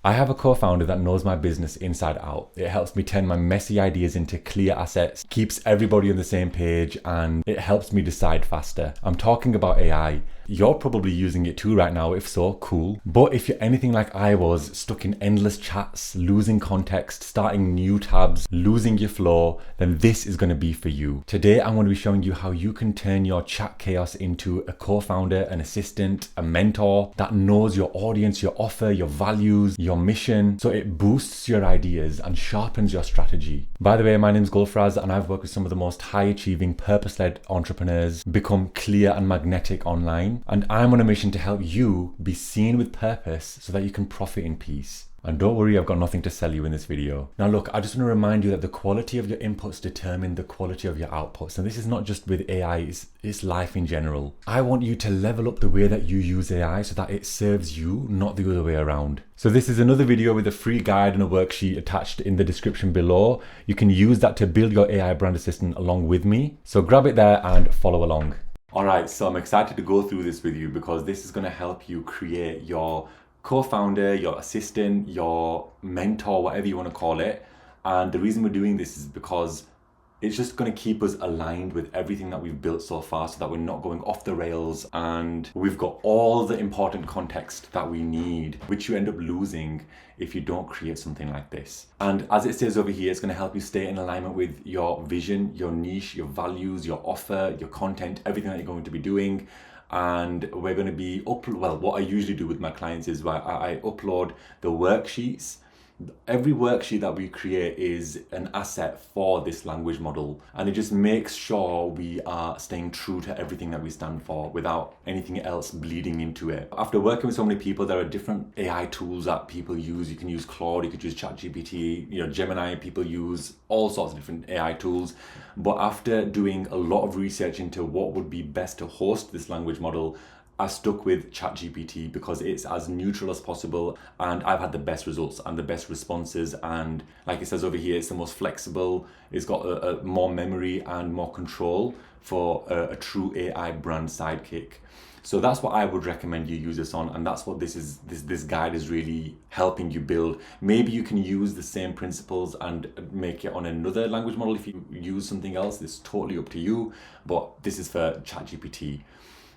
I have a co-founder that knows my business inside out. It helps me turn my messy ideas into clear assets, keeps everybody on the same page, and it helps me decide faster. I'm talking about AI. You're probably using it too right now. If so, cool. But if you're anything like I was, stuck in endless chats, losing context, starting new tabs, losing your flow, then this is going to be for you. Today, I'm going to be showing you how you can turn your chat chaos into a co-founder, an assistant, a mentor that knows your audience, your offer, your values, your mission, so it boosts your ideas and sharpens your strategy. By the way, my name's Gulfraz and I've worked with some of the most high-achieving, purpose-led entrepreneurs become clear and magnetic online. And I'm on a mission to help you be seen with purpose so that you can profit in peace. And don't worry, I've got nothing to sell you in this video. Now look, I just want to remind you that the quality of your inputs determine the quality of your outputs. And this is not just with AI, it's life in general. I want you to level up the way that you use AI so that it serves you, not the other way around. So this is another video with a free guide and a worksheet attached in the description below. You can use that to build your AI brand assistant along with me. So grab it there and follow along. All right, so I'm excited to go through this with you because this is going to help you create your co-founder, your assistant, your mentor, whatever you want to call it. And the reason we're doing this is because it's just going to keep us aligned with everything that we've built so far so that we're not going off the rails and we've got all the important context that we need, which you end up losing if you don't create something like this. And as it says over here, it's going to help you stay in alignment with your vision, your niche, your values, your offer, your content, everything that you're going to be doing. And we're going to be what I usually do with my clients is I upload the worksheets. Every worksheet that we create is an asset for this language model, and it just makes sure we are staying true to everything that we stand for without anything else bleeding into it. After working with so many people, there are different AI tools that people use. You can use Claude, you could use ChatGPT, Gemini, people use all sorts of different AI tools. But after doing a lot of research into what would be best to host this language model, I stuck with ChatGPT because it's as neutral as possible and I've had the best results and the best responses, and like it says over here, it's the most flexible, it's got a more memory and more control for a true AI brand sidekick. So that's what I would recommend you use this on, and that's what this guide is really helping you build. Maybe you can use the same principles and make it on another language model if you use something else. It's totally up to you, but this is for ChatGPT.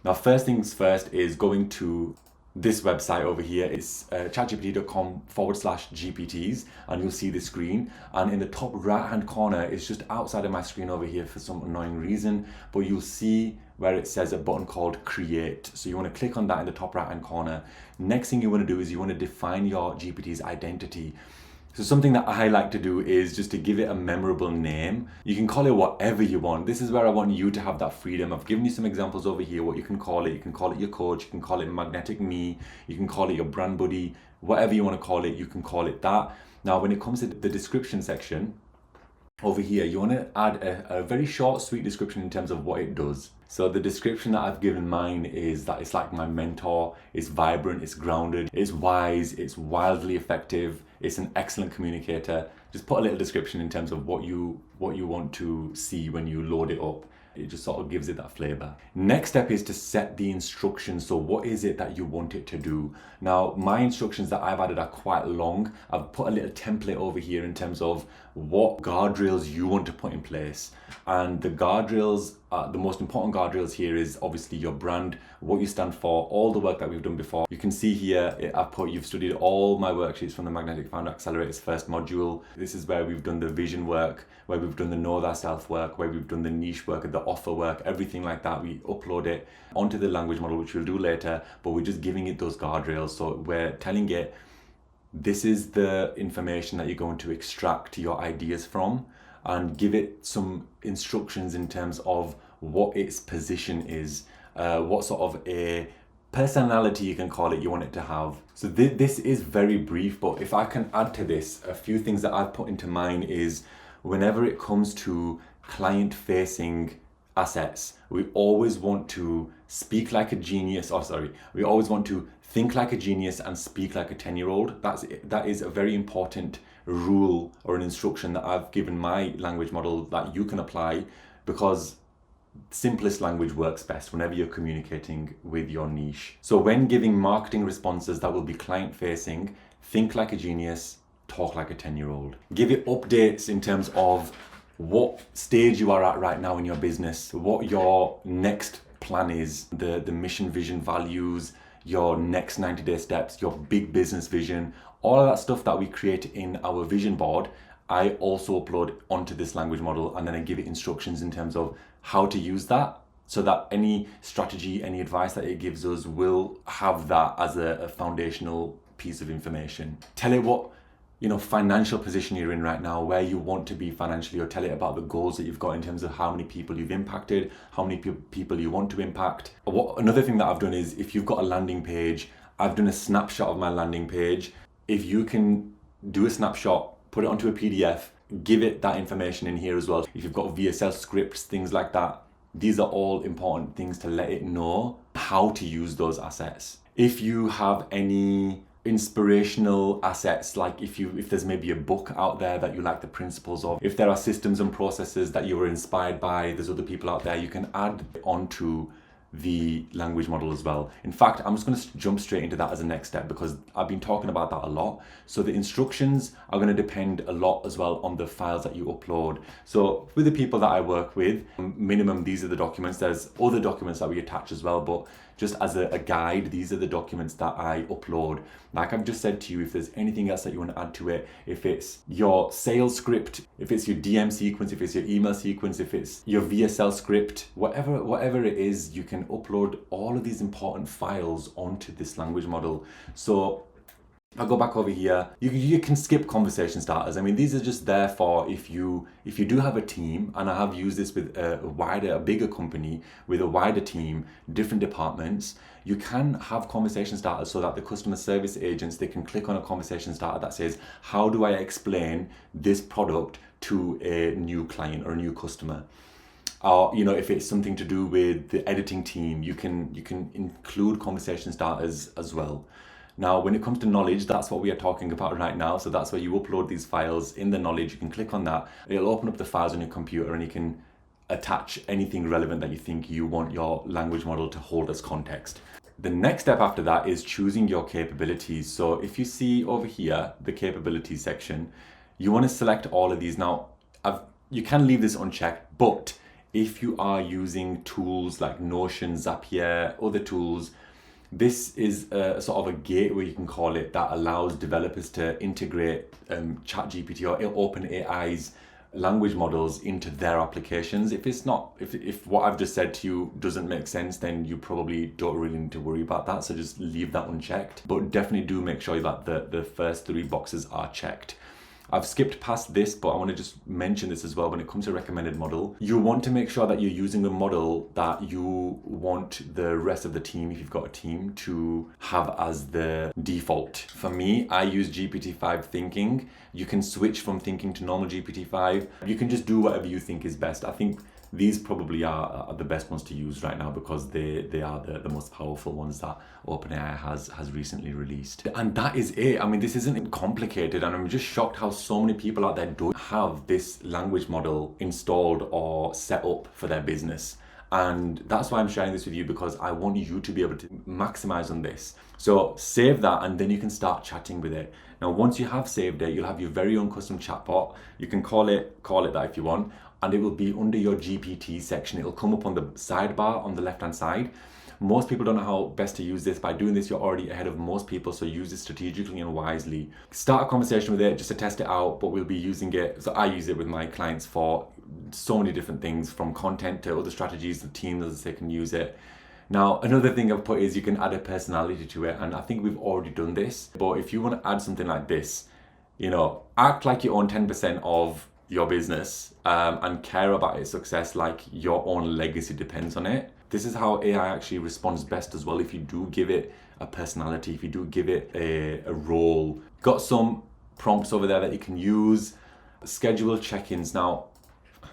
Now, first things first is going to this website over here. It's chatgpt.com/GPTs, and you'll see the screen. And in the top right hand corner, it's just outside of my screen over here for some annoying reason, but you'll see where it says a button called Create. So you want to click on that in the top right hand corner. Next thing you want to do is you want to define your GPT's identity. So something that I like to do is just to give it a memorable name. You can call it whatever you want. This is where I want you to have that freedom. I've given you some examples over here, what you can call it. You can call it your coach, you can call it Magnetic Me, you can call it your brand buddy, whatever you want to call it, you can call it that. Now, when it comes to the description section, over here, you want to add a very short, sweet description in terms of what it does. So the description that I've given mine is that it's like my mentor, it's vibrant, it's grounded, it's wise, it's wildly effective, it's an excellent communicator. Just put a little description in terms of what you want to see when you load it up. It just sort of gives it that flavor. Next step is to set the instructions. So what is it that you want it to do? Now, my instructions that I've added are quite long. I've put a little template over here in terms of what guardrails you want to put in place. And the guardrails, the most important guardrails here is obviously your brand, what you stand for, all the work that we've done before. You can see here, you've studied all my worksheets from the Magnetic Founder Accelerator's first module. This is where we've done the vision work, where we've done the know thyself work, where we've done the niche work, the offer work, everything like that. We upload it onto the language model, which we'll do later, but we're just giving it those guardrails. So we're telling it, this is the information that you're going to extract your ideas from, and give it some instructions in terms of what its position is, what sort of a personality, you can call it, you want it to have. So this is very brief, but if I can add to this, a few things that I've put into mine is whenever it comes to client-facing assets, we always want to speak like a genius, we always want to think like a genius and speak like a 10-year-old. That is a very important rule or an instruction that I've given my language model that you can apply, because simplest language works best whenever you're communicating with your niche. So when giving marketing responses that will be client facing, think like a genius, talk like a 10-year-old. Give it updates in terms of what stage you are at right now in your business, what your next plan is, the mission, vision, values, your next 90-day steps, your big business vision, all of that stuff that we create in our vision board. I also upload onto this language model, and then I give it instructions in terms of how to use that, so that any strategy, any advice that it gives us will have that as a foundational piece of information. Tell it what financial position you're in right now, where you want to be financially, or tell it about the goals that you've got in terms of how many people you've impacted, how many people you want to impact. Another thing that I've done is, if you've got a landing page, I've done a snapshot of my landing page. If you can do a snapshot, put it onto a PDF, give it that information in here as well. If you've got VSL scripts, things like that, these are all important things to let it know how to use those assets. If you have any inspirational assets, like if there's maybe a book out there that you like the principles of, if there are systems and processes that you were inspired by, there's other people out there, you can add onto the language model as well. In fact, I'm just going to jump straight into that as a next step, because I've been talking about that a lot. So the instructions are going to depend a lot as well on the files that you upload. So with the people that I work with, minimum, these are the documents. There's other documents that we attach as well, but just as a guide, these are the documents that I upload. Like I've just said to you, if there's anything else that you want to add to it, if it's your sales script, if it's your DM sequence, if it's your email sequence, if it's your VSL script, whatever it is, you can upload all of these important files onto this language model. So if I go back over here, you can skip conversation starters. I mean, these are just there for if you do have a team, and I have used this with a bigger company with a wider team, different departments. You can have conversation starters so that the customer service agents, they can click on a conversation starter that says, how do I explain this product to a new client or a new customer? Or if it's something to do with the editing team, you can include conversation starters as well. Now, when it comes to knowledge, that's what we are talking about right now. So that's where you upload these files in the knowledge. You can click on that. It'll open up the files on your computer, and you can attach anything relevant that you think you want your language model to hold as context. The next step after that is choosing your capabilities. So if you see over here, the capabilities section, you want to select all of these. Now, you can leave this unchecked, but if you are using tools like Notion, Zapier, other tools, this is a sort of a gateway, you can call it, that allows developers to integrate ChatGPT or OpenAI's language models into their applications. If what I've just said to you doesn't make sense, then you probably don't really need to worry about that. So just leave that unchecked. But definitely do make sure that the first 3 boxes are checked. I've skipped past this, but I want to just mention this as well. When it comes to recommended model, you want to make sure that you're using a model that you want the rest of the team, if you've got a team, to have as the default. For me, I use GPT-5 Thinking. You can switch from Thinking to normal GPT-5. You can just do whatever you think is best. I think these probably are the best ones to use right now, because they are the most powerful ones that OpenAI has recently released. And that is it. I mean, this isn't complicated, and I'm just shocked how so many people out there don't have this language model installed or set up for their business. And that's why I'm sharing this with you, because I want you to be able to maximize on this. So save that, and then you can start chatting with it. Now, once you have saved it, you'll have your very own custom chatbot. You can call it that if you want, and it will be under your GPT section. It'll come up on the sidebar on the left-hand side. Most people don't know how best to use this. By doing this, you're already ahead of most people, so use it strategically and wisely. Start a conversation with it just to test it out, but we'll be using it. So I use it with my clients for so many different things, from content to other strategies. The teams, they can use it. Now, another thing I've put is you can add a personality to it, and I think we've already done this. But if you want to add something like this, act like you own 10% of your business and care about its success like your own legacy depends on it. This is how AI actually responds best as well, if you do give it a personality, if you do give it a role. Got some prompts over there that you can use. Schedule check-ins. Now,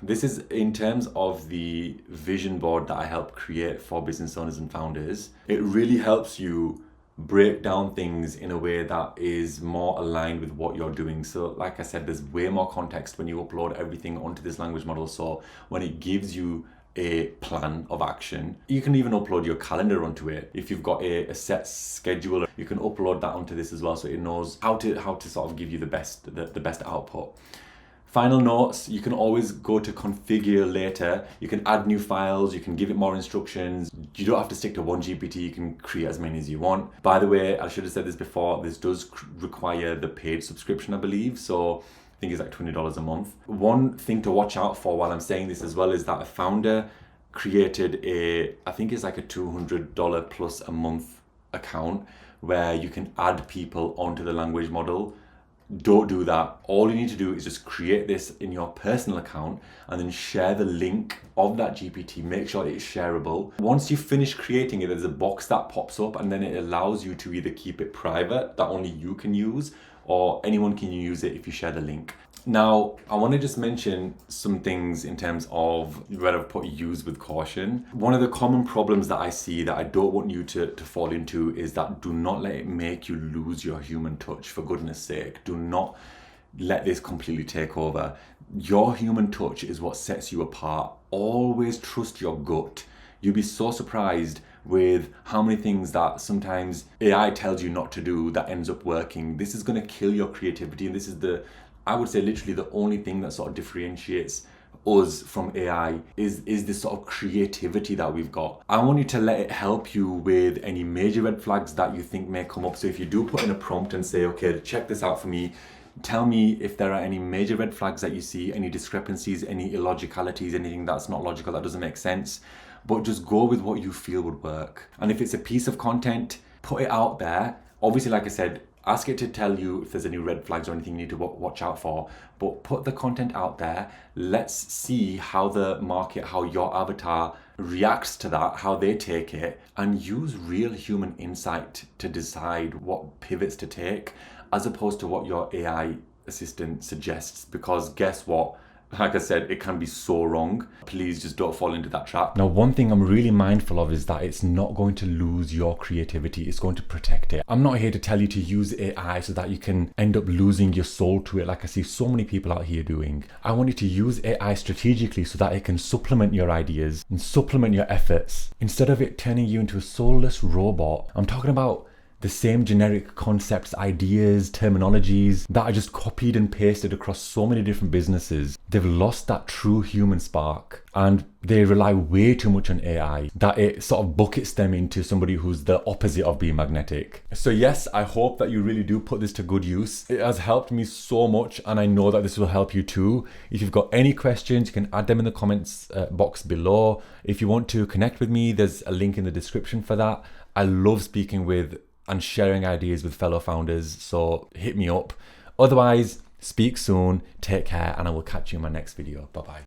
this is in terms of the vision board that I help create for business owners and founders. It really helps you break down things in a way that is more aligned with what you're doing. So like I said, there's way more context when you upload everything onto this language model. So when it gives you a plan of action. You can even upload your calendar onto it. If you've got a set schedule, you can upload that onto this as well, so it knows how to sort of give you the best output. Final notes, you can always go to configure later. You can add new files, you can give it more instructions. You don't have to stick to one GPT, you can create as many as you want. By the way, I should have said this before, this does require the paid subscription, I believe. So I think it's like $20 a month. One thing to watch out for while I'm saying this as well is that a founder created I think it's like a $200 plus a month account where you can add people onto the language model. Don't do that. All you need to do is just create this in your personal account and then share the link of that GPT. Make sure it's shareable. Once you finish creating it, there's a box that pops up and then it allows you to either keep it private, that only you can use, or anyone can use it if you share the link. Now, I want to just mention some things in terms of where I've put use with caution. One of the common problems that I see that I don't want you to fall into is that do not let it make you lose your human touch, for goodness sake. Do not let this completely take over. Your human touch is what sets you apart. Always trust your gut. You'll be so surprised with how many things that sometimes AI tells you not to do that ends up working. This is going to kill your creativity, and this is I would say literally the only thing that sort of differentiates us from AI is this sort of creativity that we've got. I want you to let it help you with any major red flags that you think may come up. So if you do put in a prompt and say, okay, check this out for me, tell me if there are any major red flags that you see, any discrepancies, any illogicalities, anything that's not logical, that doesn't make sense. But just go with what you feel would work. And if it's a piece of content, put it out there. Obviously, like I said, ask it to tell you if there's any red flags or anything you need to watch out for, but put the content out there. Let's see how the market, how your avatar reacts to that, how they take it, and use real human insight to decide what pivots to take, as opposed to what your AI assistant suggests. Because guess what? Like I said, it can be so wrong. Please just don't fall into that trap. Now, one thing I'm really mindful of is that it's not going to lose your creativity. It's going to protect it. I'm not here to tell you to use AI so that you can end up losing your soul to it, like I see so many people out here doing. I want you to use AI strategically so that it can supplement your ideas and supplement your efforts, instead of it turning you into a soulless robot. I'm talking about the same generic concepts, ideas, terminologies that are just copied and pasted across so many different businesses. They've lost that true human spark and they rely way too much on AI that it sort of buckets them into somebody who's the opposite of being magnetic. So yes, I hope that you really do put this to good use. It has helped me so much and I know that this will help you too. If you've got any questions, you can add them in the comments box below. If you want to connect with me, there's a link in the description for that. I love speaking with and sharing ideas with fellow founders, so hit me up. Otherwise, speak soon, take care, and I will catch you in my next video. Bye-bye.